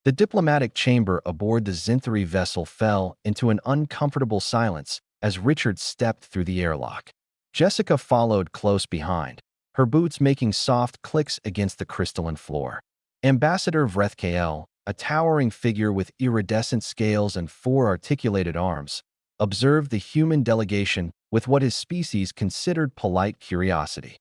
The diplomatic chamber aboard the Zinthri vessel fell into an uncomfortable silence as Richard stepped through the airlock. Jessica followed close behind, her boots making soft clicks against the crystalline floor. Ambassador Vrethkael, a towering figure with iridescent scales and 4 articulated arms, observed the human delegation with what his species considered polite curiosity.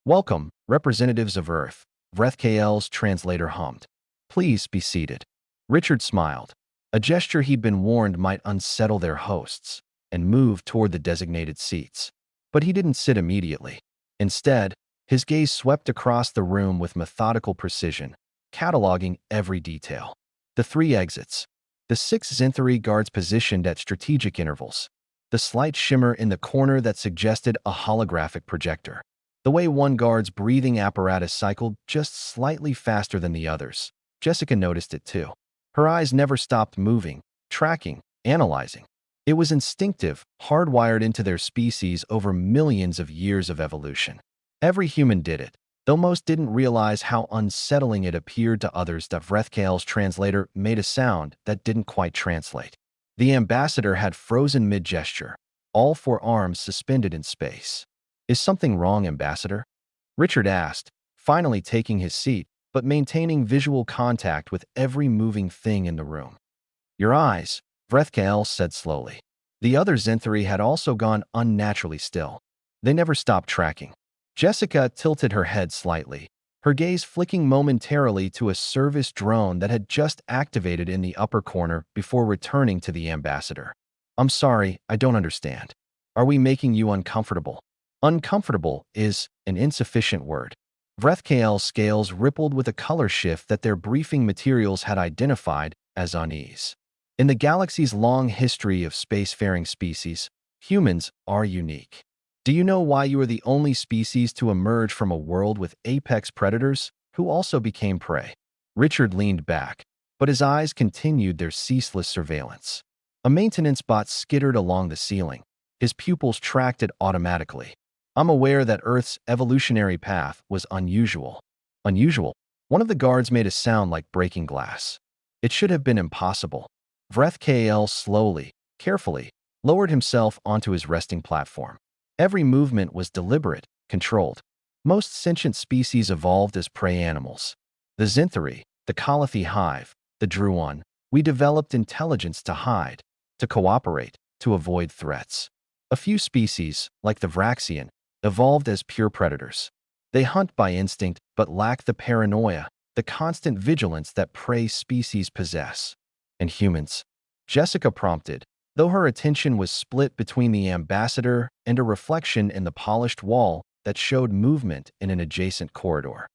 "Welcome, representatives of Earth," Vrethkael's translator hummed. "Please be seated." Richard smiled, a gesture he'd been warned might unsettle their hosts, and moved toward the designated seats. But he didn't sit immediately. Instead, his gaze swept across the room with methodical precision, cataloging every detail. The 3 exits, the 6 Zinthri guards positioned at strategic intervals, the slight shimmer in the corner that suggested a holographic projector, the way one guard's breathing apparatus cycled just slightly faster than the others. Jessica noticed it too. Her eyes never stopped moving, tracking, analyzing. It was instinctive, hardwired into their species over millions of years of evolution. Every human did it, though most didn't realize how unsettling it appeared to others. That Vrethkael's translator made a sound that didn't quite translate. The ambassador had frozen mid-gesture, all 4 arms suspended in space. "Is something wrong, Ambassador?" Richard asked, finally taking his seat, but maintaining visual contact with every moving thing in the room. "Your eyes," Vrethkael said slowly. The other Zinthri had also gone unnaturally still. They never stopped tracking. Jessica tilted her head slightly, her gaze flicking momentarily to a service drone that had just activated in the upper corner before returning to the ambassador. "I'm sorry, I don't understand. Are we making you uncomfortable?" Uncomfortable is an insufficient word. Vrethkael's scales rippled with a color shift that their briefing materials had identified as unease. In the galaxy's long history of spacefaring species, humans are unique. Do you know why you are the only species to emerge from a world with apex predators who also became prey? Richard leaned back, but his eyes continued their ceaseless surveillance. A maintenance bot skittered along the ceiling. His pupils tracked it automatically. "I'm aware that Earth's evolutionary path was unusual." Unusual? One of the guards made a sound like breaking glass. "It should have been impossible." Vrethkael slowly, carefully, lowered himself onto his resting platform. Every movement was deliberate, controlled. Most sentient species evolved as prey animals. The Zinthri, the Calathi hive, the Druon, we developed intelligence to hide, to cooperate, to avoid threats. A few species, like the Vraxian, evolved as pure predators. They hunt by instinct but lack the paranoia, the constant vigilance that prey species possess. And humans? Jessica prompted, though her attention was split between the ambassador and a reflection in the polished wall that showed movement in an adjacent corridor.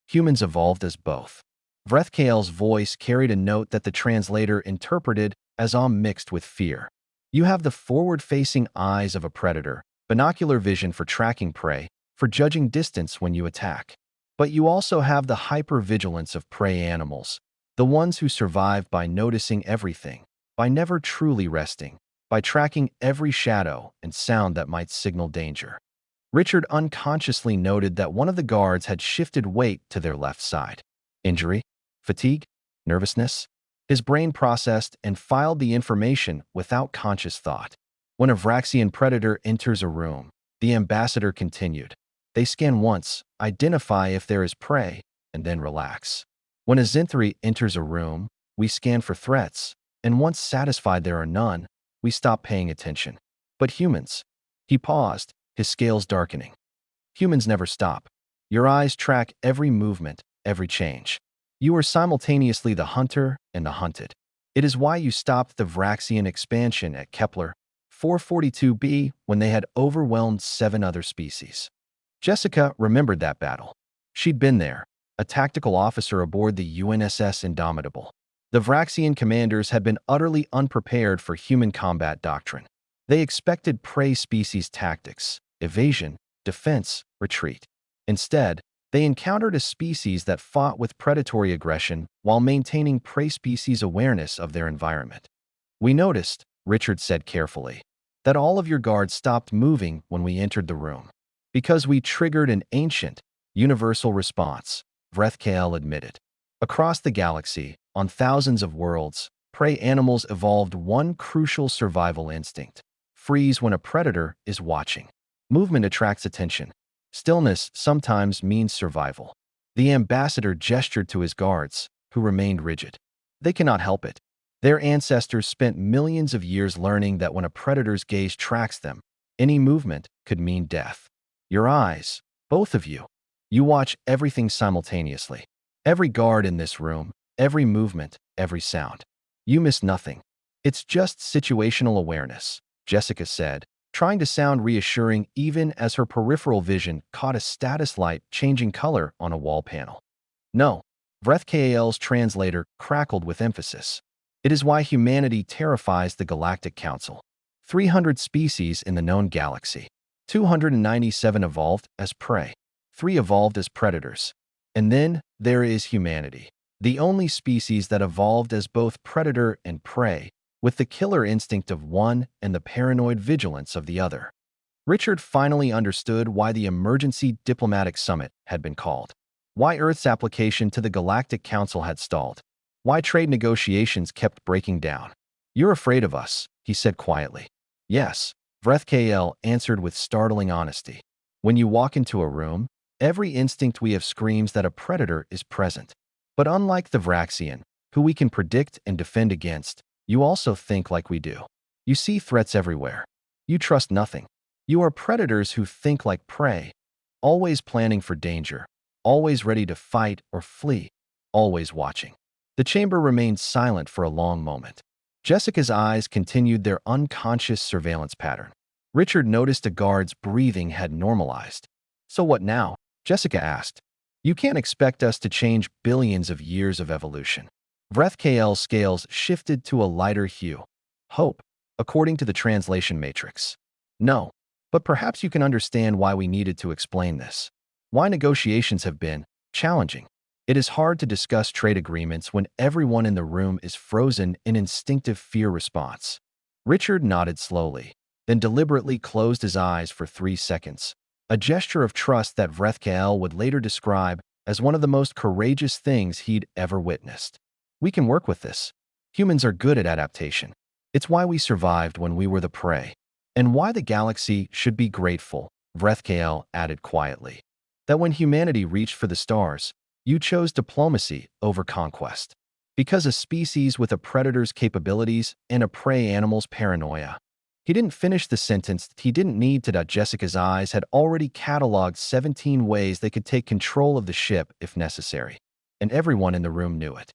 Humans evolved as both. Vrethkael's voice carried a note that the translator interpreted as mixed with fear. "You have the forward-facing eyes of a predator, binocular vision for tracking prey, for judging distance when you attack. But you also have the hypervigilance of prey animals, the ones who survive by noticing everything, by never truly resting, by tracking every shadow and sound that might signal danger." Richard unconsciously noted that one of the guards had shifted weight to their left side. Injury? Fatigue? Nervousness? His brain processed and filed the information without conscious thought. "When a Vraxian predator enters a room," the ambassador continued, "they scan once, identify if there is prey, and then relax. When a Zinthri enters a room, we scan for threats, and once satisfied there are none, we stop paying attention. But humans..." He paused, his scales darkening. "Humans never stop. Your eyes track every movement, every change. You are simultaneously the hunter and the hunted. It is why you stopped the Vraxian expansion at Kepler 442b when they had overwhelmed 7 other species." Jessica remembered that battle. She'd been there, a tactical officer aboard the UNSS Indomitable. The Vraxian commanders had been utterly unprepared for human combat doctrine. They expected prey species tactics, evasion, defense, retreat. Instead, they encountered a species that fought with predatory aggression while maintaining prey species' awareness of their environment. "We noticed," Richard said carefully, "that all of your guards stopped moving when we entered the room. Because we triggered an ancient, universal response," Vrethkael admitted. Across the galaxy, on thousands of worlds, prey animals evolved one crucial survival instinct: freeze when a predator is watching. Movement attracts attention. Stillness sometimes means survival. The ambassador gestured to his guards, who remained rigid. They cannot help it. Their ancestors spent millions of years learning that when a predator's gaze tracks them, any movement could mean death. Your eyes, both of you. You watch everything simultaneously. Every guard in this room, every movement, every sound. You miss nothing. It's just situational awareness, Jessica said, trying to sound reassuring even as her peripheral vision caught a status light changing color on a wall panel. No, Vreth translator crackled with emphasis. It is why humanity terrifies the Galactic Council. 300 species in the known galaxy. 297 evolved as prey. 3 evolved as predators. And then there is humanity, the only species that evolved as both predator and prey, with the killer instinct of one and the paranoid vigilance of the other. Richard finally understood why the Emergency Diplomatic Summit had been called, why Earth's application to the Galactic Council had stalled, why trade negotiations kept breaking down. "You're afraid of us," he said quietly. "Yes," Vreth answered with startling honesty. "When you walk into a room, every instinct we have screams that a predator is present. But unlike the Vraxian, who we can predict and defend against, you also think like we do. You see threats everywhere. You trust nothing. You are predators who think like prey, always planning for danger, always ready to fight or flee, always watching." The chamber remained silent for a long moment. Jessica's eyes continued their unconscious surveillance pattern. Richard noticed a guard's breathing had normalized. "So what now?" Jessica asked. "You can't expect us to change billions of years of evolution." Vreth scales shifted to a lighter hue. "Hope, according to the translation matrix." "No, but perhaps you can understand why we needed to explain this. Why negotiations have been challenging. It is hard to discuss trade agreements when everyone in the room is frozen in instinctive fear response." Richard nodded slowly, then deliberately closed his eyes for 3 seconds, a gesture of trust that Vreth would later describe as one of the most courageous things he'd ever witnessed. "We can work with this. Humans are good at adaptation. It's why we survived when we were the prey. And why the galaxy should be grateful," Vreth added quietly, "that when humanity reached for the stars, you chose diplomacy over conquest. Because a species with a predator's capabilities and a prey animal's paranoia." He didn't finish the sentence. He didn't need to. Jessica's eyes had already cataloged 17 ways they could take control of the ship if necessary, and everyone in the room knew it.